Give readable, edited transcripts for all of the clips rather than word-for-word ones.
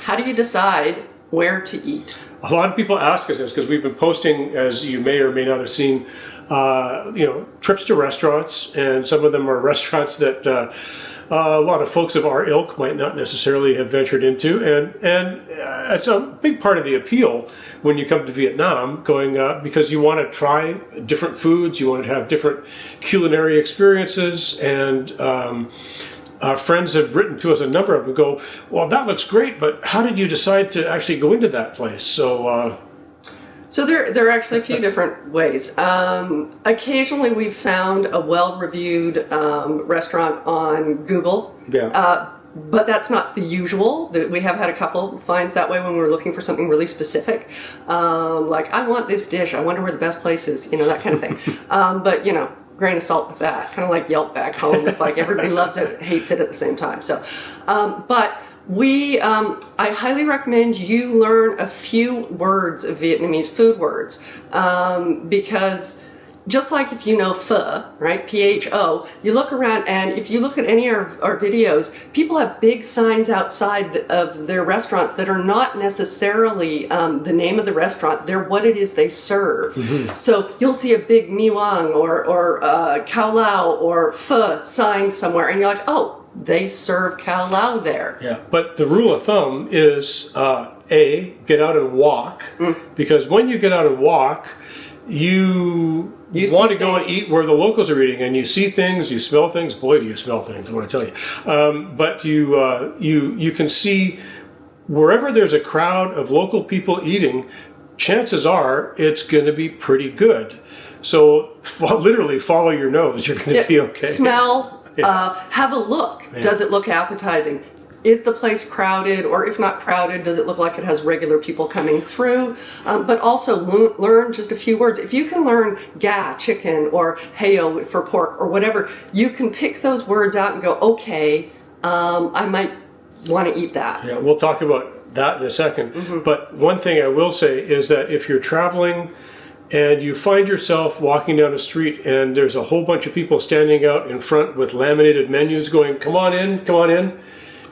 how do you decide where to eat? A lot of people ask us this because we've been posting, as you may or may not have seen, trips to restaurants, and some of them are restaurants that a lot of folks of our ilk might not necessarily have ventured into, and it's a big part of the appeal when you come to Vietnam, because you want to try different foods, you want to have different culinary experiences, and friends have written to us, a number of them go, well, that looks great, but how did you decide to actually go into that place? So there are actually a few different ways. Occasionally we've found a well-reviewed restaurant on Google. Yeah. But that's not the usual. We have had a couple finds that way when we're looking for something really specific. Like, I want this dish, I wonder where the best place is, that kind of thing. But, grain of salt with that. Kind of like Yelp back home. It's like everybody loves it, hates it at the same time. So, but I highly recommend you learn a few words of Vietnamese food words, because just like if you know pho, right, P-H-O, you look around, and if you look at any of our videos, people have big signs outside of their restaurants that are not necessarily the name of the restaurant, they're what it is they serve. Mm-hmm. So you'll see a big mi wang or cao lao or pho sign somewhere, and you're like, oh, they serve cao lao there. Yeah, but the rule of thumb is get out and walk, because when you get out and walk, you want to go and eat where the locals are eating, and you see things, you smell things. Boy, do you smell things! I want to tell you. But you can see wherever there's a crowd of local people eating, chances are it's going to be pretty good. So literally follow your nose. You're going to be okay. Smell. Have a look. Yeah. Does it look appetizing? Is the place crowded, or if not crowded, does it look like it has regular people coming through? But also learn just a few words. If you can learn ga, chicken, or heo for pork, or whatever, you can pick those words out and go, okay, I might want to eat that. Yeah, we'll talk about that in a second. Mm-hmm. But one thing I will say is that if you're traveling and you find yourself walking down a street and there's a whole bunch of people standing out in front with laminated menus going, come on in,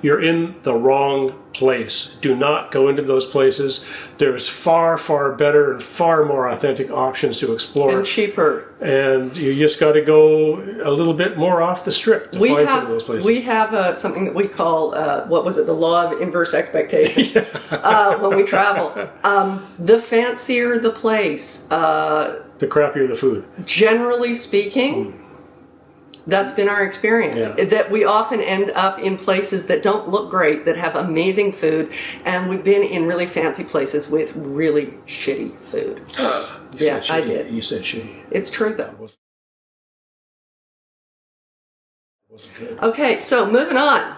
you're in the wrong place. Do not go into those places. There's far, far better and far more authentic options to explore. And cheaper. And you just got to go a little bit more off the strip to find some of those places. We have something that we call, the law of inverse expectations when we travel. The fancier the place. The crappier the food. Generally speaking, that's been our experience. Yeah. That we often end up in places that don't look great, that have amazing food, and we've been in really fancy places with really shitty food. Yeah, I did. You said shitty. It's true, though. It wasn't good. Okay, so moving on.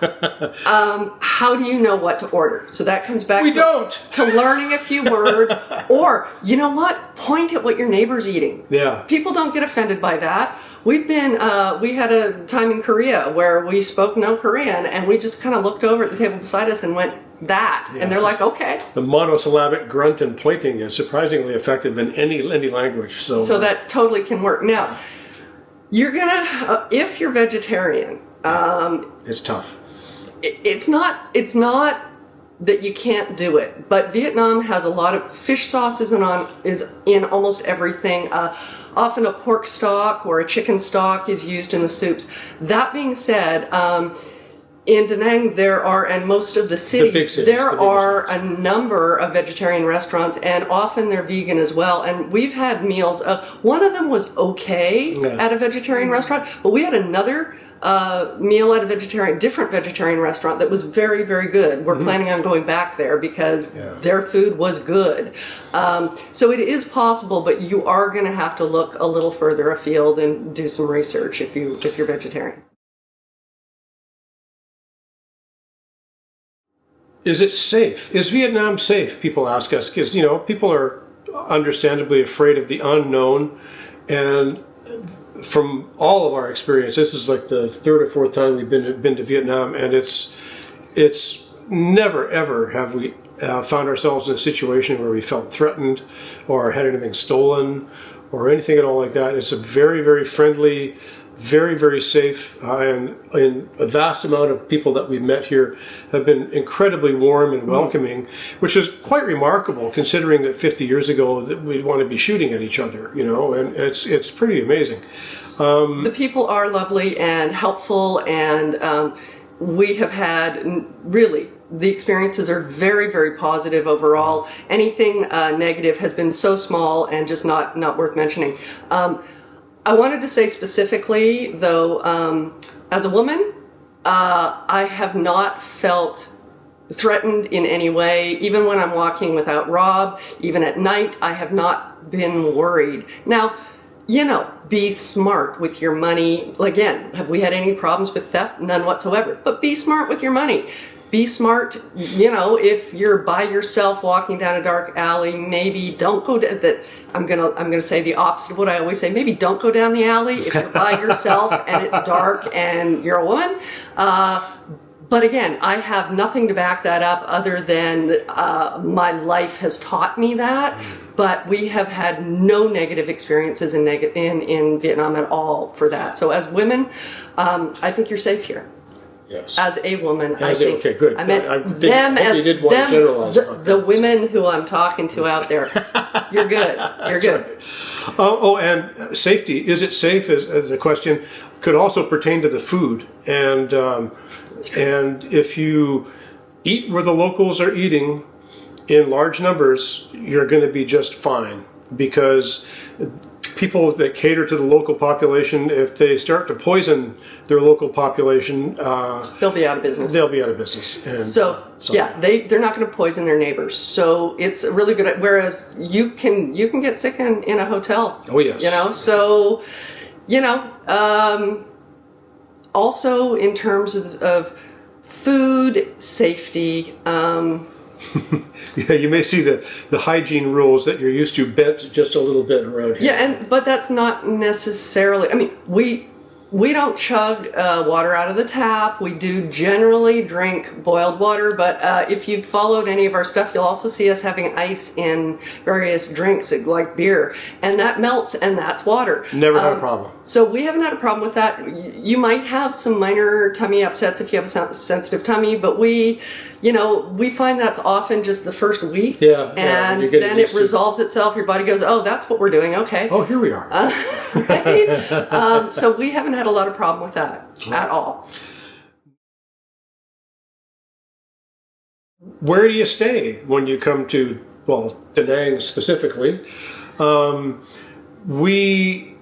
How do you know what to order? So that comes back to learning a few words, or, you know what? Point at what your neighbor's eating. Yeah. People don't get offended by that. We had a time in Korea where we spoke no Korean, and we just kind of looked over at the table beside us and went, that. Yeah, and they're like, okay. The monosyllabic grunt and pointing is surprisingly effective in any language. So that totally can work. Now, you're gonna, if you're vegetarian, it's tough. It's not that you can't do it, but Vietnam has a lot of fish sauce is in almost everything. Often a pork stock or a chicken stock is used in the soups. That being said, in Da Nang and most of the cities, there are a number of vegetarian restaurants, and often they're vegan as well. And we've had meals. One of them was okay at a vegetarian restaurant, but we had another meal at a different vegetarian restaurant that was very, very good. We're planning on going back there because their food was good. So it is possible, but you are going to have to look a little further afield and do some research if you're vegetarian. Is it safe? Is Vietnam safe? People ask us because people are understandably afraid of the unknown, and from all of our experience, this is like the third or fourth time we've been to Vietnam, and it's never ever have we found ourselves in a situation where we felt threatened or had anything stolen or anything at all like that. It's a very, very friendly, very, very safe, and a vast amount of people that we've met here have been incredibly warm and welcoming, which is quite remarkable considering that 50 years ago that we'd want to be shooting at each other, you know, and it's pretty amazing. The people are lovely and helpful, and we have had really, the experiences are very, very positive overall. Anything negative has been so small and just not worth mentioning. I wanted to say specifically, though, as a woman, I have not felt threatened in any way. Even when I'm walking without Rob, even at night, I have not been worried. Now, you know, be smart with your money. Again, have we had any problems with theft? None whatsoever. But be smart with your money. Be smart, you know, if you're by yourself walking down a dark alley, maybe don't go down that. I'm gonna say the opposite of what I always say. Maybe don't go down the alley if you're by yourself and it's dark and you're a woman. But again, I have nothing to back that up other than my life has taught me that. But we have had no negative experiences in Vietnam at all for that. So as women, I think you're safe here. Yes. As a woman, I think. Okay, good. I meant them as you did want to generalize the women who I'm talking to out there. You're good. You're good. Right. Oh, and safety. Is it safe? As a question could also pertain to the food, and if you eat where the locals are eating in large numbers, you're going to be just fine, because people that cater to the local population, if they start to poison their local population, they'll be out of business. They'll be out of business. And so yeah, they're not going to poison their neighbors. So it's really good. Whereas you can get sick in a hotel. Oh yes. You know, so you know. Also, in terms of food safety. Yeah, you may see the hygiene rules that you're used to bent just a little bit around here. Yeah, but that's not necessarily. I mean, we don't chug water out of the tap. We do generally drink boiled water, but if you've followed any of our stuff, you'll also see us having ice in various drinks, like beer, and that melts, and that's water. Never had a problem. So we haven't had a problem with that. You might have some minor tummy upsets if you have a sensitive tummy, but we find that's often just the first week. Yeah, and then it resolves itself. Your body goes, oh, that's what we're doing. Okay. Oh, here we are. Right? So we haven't had a lot of problem with that at all. Where do you stay when you come to, Da Nang specifically? We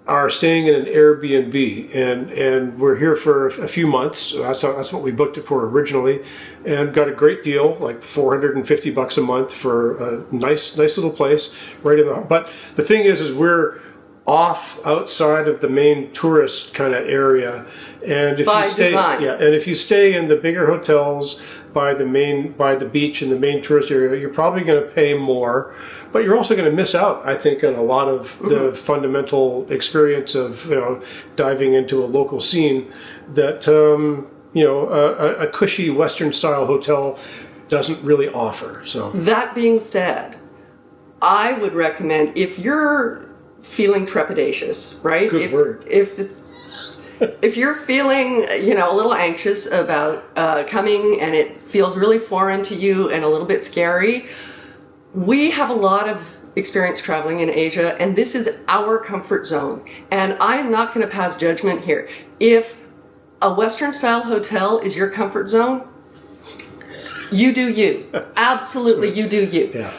are staying in an Airbnb, and we're here for a few months. That's what we booked it for originally, and got a great deal, like $450 a month for a nice little place right in the. But the thing is we're off outside of the main tourist kind of area, and if by you stay, design. yeah, and if you stay in the bigger hotels by the beach in the main tourist area, you're probably going to pay more, but you're also going to miss out, I think, on a lot of the fundamental experience of diving into a local scene that a cushy Western style hotel doesn't really offer. So that being said, I would recommend, if you're feeling trepidatious, right? Good word. If you're feeling, a little anxious about coming and it feels really foreign to you and a little bit scary, we have a lot of experience traveling in Asia, and this is our comfort zone. And I'm not going to pass judgment here. If a Western style hotel is your comfort zone, you do you. Absolutely, you do you. Yeah.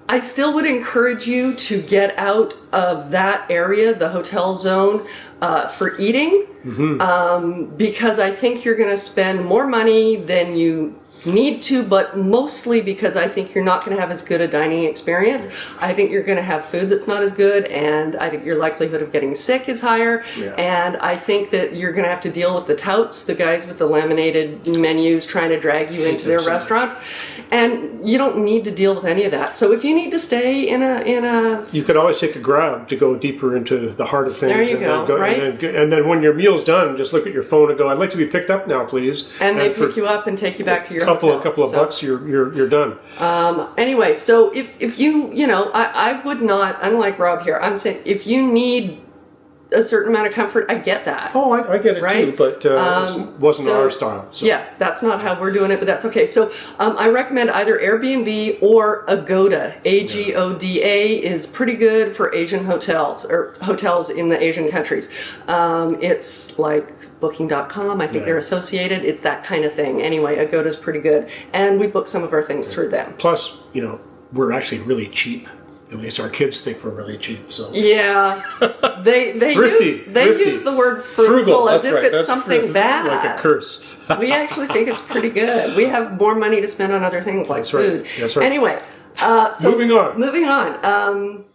I still would encourage you to get out of that area, the hotel zone, for eating, because I think you're going to spend more money than you need to, but mostly because I think you're not going to have as good a dining experience. I think you're going to have food that's not as good, and I think your likelihood of getting sick is higher. Yeah. And I think that you're going to have to deal with the touts, the guys with the laminated menus trying to drag you into their restaurants. And you don't need to deal with any of that. So if you need to stay in a you could always take a Grab to go deeper into the heart of things. There you go, right? And then when your meal's done, just look at your phone and go, "I'd like to be picked up now, please." And they pick you up and take you back to your hotel. A couple of bucks, you're done. Anyway, so if you I would not, unlike Rob here, I'm saying if you need a certain amount of comfort. I get that. Oh, I get it Right? too, but it wasn't our style. So. Yeah, that's not how we're doing it, but that's okay. So I recommend either Airbnb or Agoda. Agoda is pretty good for Asian hotels or hotels in the Asian countries. It's like Booking.com. I think they're associated. It's that kind of thing. Anyway, Agoda's pretty good, and we book some of our things through them. Plus, we're actually really cheap. At least our kids think we're really cheap. So yeah, they use the word frugal as if it's something bad, like a curse. We actually think it's pretty good. We have more money to spend on other things like food. That's right. Anyway, so moving on. Moving on.